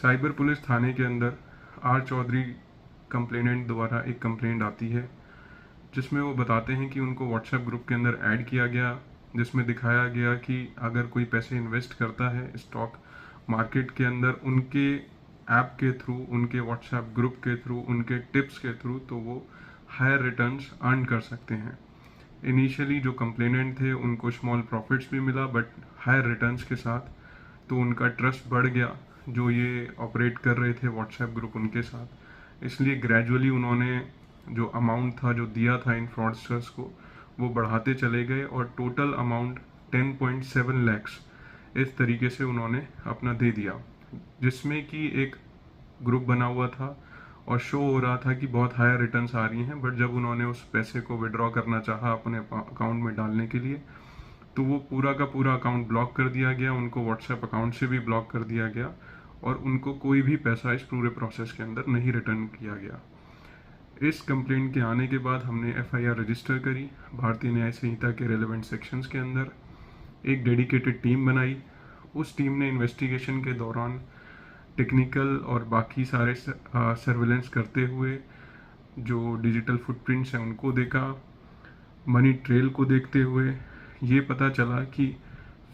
Cyber police थाने के अंदर are Chaudhary complainant द्वारा एक कंप्लेंट आती है जिसमें वो बताते हैं कि उनको व्हाट्सएप ग्रुप के अंदर ऐड किया गया, जिसमें दिखाया गया कि अगर कोई पैसे इन्वेस्ट करता है स्टॉक मार्केट के अंदर उनके ऐप के थ्रू, उनके व्हाट्सएप ग्रुप के थ्रू, उनके टिप्स के थ्रू, तो वो हायर रिटर्न्स अर्न कर सकते हैं। इनिशियली जो कंप्लेनेंट थे उनको स्मॉल प्रॉफिट्स भी मिला बट हायर रिटर्न्स के साथ, तो उनका ट्रस्ट बढ़ गया जो ये ऑपरेट कर रहे थे व्हाट्सएप ग्रुप उनके साथ। इसलिए ग्रेजुअली उन्होंने जो अमाउंट था जो दिया था इन फ्रॉडस्टर्स को वो बढ़ाते चले गए और टोटल अमाउंट 10.7 लैक्स इस तरीके से उन्होंने अपना दे दिया, जिसमें कि एक ग्रुप बना हुआ था और शो हो रहा था कि बहुत हायर रिटर्न्स आ रही हैं। बट जब उन्होंने उस पैसे को विड्रॉ करना चाहा अपने अकाउंट में डालने के लिए, तो वो पूरा का पूरा अकाउंट ब्लॉक कर दिया गया, उनको व्हाट्सएप अकाउंट से भी ब्लॉक कर दिया गया और उनको कोई भी पैसा इस पूरे प्रोसेस के अंदर नहीं रिटर्न किया गया। इस कंप्लेंट के आने के बाद हमने एफआईआर रजिस्टर करी। भारतीय न्याय संहिता के रेलेवेंट सेक्शंस के अंदर एक डेडिकेटेड टीम बनाई। उस टीम ने इन्वेस्टिगेशन के दौरान टेक्निकल और बाकी सारे सर्वेलेंस करते हुए जो डिजिटल फुटप्रिंट्स हैं उनको देखा। मनी ट्रेल को देखते हुए ये पता चला कि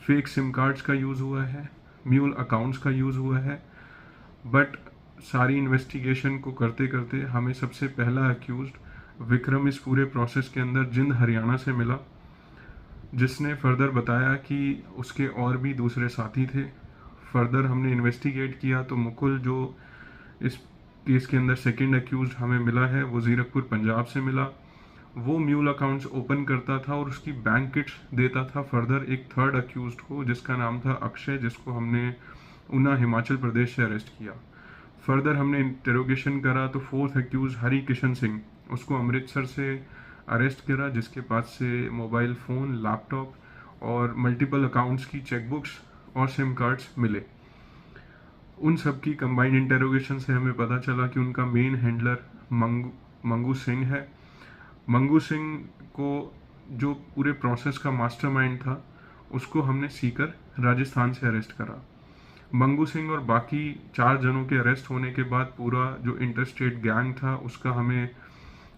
फेक सिम कार्ड्स का यूज़ हुआ है, म्यूल अकाउंट्स का यूज़ हुआ है। बट सारी इन्वेस्टिगेशन को करते करते हमें सबसे पहला अक्यूज्ड विक्रम इस पूरे प्रोसेस के अंदर जिंद हरियाणा से मिला, जिसने फर्दर बताया कि उसके और भी दूसरे साथी थे। फर्दर हमने इन्वेस्टिगेट किया तो मुकुल जो इस केस के अंदर सेकंड अक्यूज्ड हमें मिला है वो जीरकपुर पंजाब से मिला। वो म्यूल अकाउंट्स ओपन करता था और उसकी बैंक किट्स देता था फर्दर एक थर्ड अक्यूज्ड को जिसका नाम था अक्षय, जिसको हमने ऊना हिमाचल प्रदेश से अरेस्ट किया। फर्दर हमने इंटेरोगेशन करा तो फोर्थ अक्यूज हरी किशन सिंह, उसको अमृतसर से अरेस्ट करा, जिसके पास से मोबाइल फ़ोन, लैपटॉप और मल्टीपल अकाउंट्स की चेकबुक्स और सिम कार्ड्स मिले। उन सब की कंबाइंड इंटेरोगेशन से हमें पता चला कि उनका मेन हैंडलर मंगू सिंह है। मंगू सिंह को जो पूरे प्रोसेस का मास्टरमाइंड था उसको हमने सीकर राजस्थान से अरेस्ट करा। मंगू सिंह और बाकी 4 जनों के अरेस्ट होने के बाद पूरा जो इंटरस्टेट गैंग था उसका हमें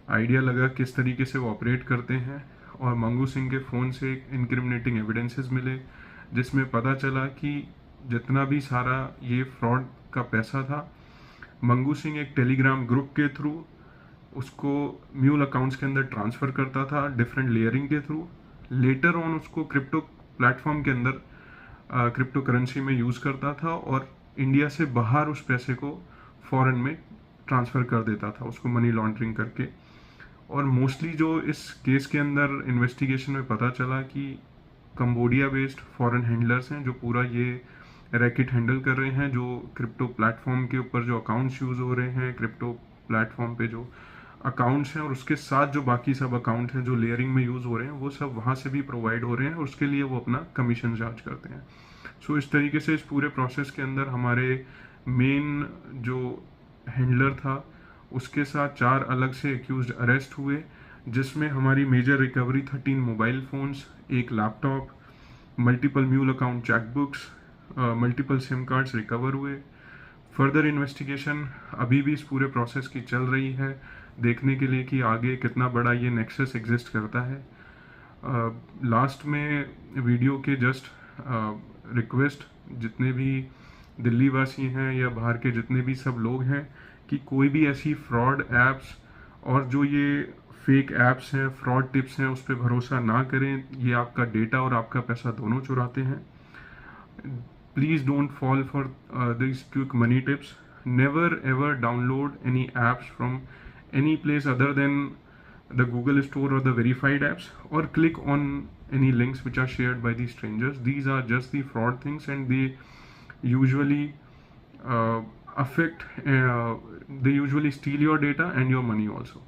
आइडिया लगा किस तरीके से वो ऑपरेट करते हैं। और मंगू सिंह के फ़ोन से इनक्रिमिनेटिंग एविडेंसेस मिले जिसमें पता चला कि जितना भी सारा ये फ्रॉड का पैसा था, मंगू सिंह एक टेलीग्राम ग्रुप के थ्रू उसको म्यूल अकाउंट्स के अंदर ट्रांसफ़र करता था डिफरेंट लेयरिंग के थ्रू। लेटर ऑन उसको क्रिप्टो प्लेटफॉर्म के अंदर क्रिप्टो करेंसी में यूज़ करता था और इंडिया से बाहर उस पैसे को फॉरेन में ट्रांसफ़र कर देता था उसको मनी लॉन्ड्रिंग करके। और मोस्टली जो इस केस के अंदर इन्वेस्टिगेशन में पता चला कि कंबोडिया बेस्ड फॉरेन हैंडलर्स हैं जो पूरा ये रैकेट हैंडल कर रहे हैं, जो क्रिप्टो प्लेटफॉर्म के ऊपर जो अकाउंट्स यूज़ हो रहे हैं, क्रिप्टो प्लेटफॉर्म पे जो अकाउंट्स हैं और उसके साथ जो बाकी सब अकाउंट हैं जो लेयरिंग में यूज़ हो रहे हैं वो सब वहाँ से भी प्रोवाइड हो रहे हैं और उसके लिए वो अपना कमीशन चार्ज करते हैं। सो इस तरीके से इस पूरे प्रोसेस के अंदर हमारे मेन जो हैंडलर था उसके साथ 4 अलग से एक्यूज्ड अरेस्ट हुए, जिसमें हमारी मेजर रिकवरी 13 मोबाइल फ़ोन्स, एक laptop, multiple mule account chequebooks, multiple SIM cards recover हुए। फर्दर इन्वेस्टिगेशन अभी भी इस पूरे प्रोसेस की चल रही है देखने के लिए कि आगे कितना बड़ा ये नेक्सस एग्जिस्ट करता है। लास्ट में वीडियो के जस्ट रिक्वेस्ट जितने भी दिल्ली वासी हैं या बाहर के जितने भी सब लोग हैं कि कोई भी ऐसी फ्रॉड ऐप्स और जो ये फेक ऐप्स हैं, फ्रॉड टिप्स हैं, उस पर भरोसा ना करें। ये आपका डेटा और आपका पैसा दोनों चुराते हैं। Please don't fall for these quick money tips. Never ever download any apps from any place other than the Google Store or the verified apps, or click on any links which are shared by these strangers. These are just the fraud things and they usually uh, they usually steal your data and your money also.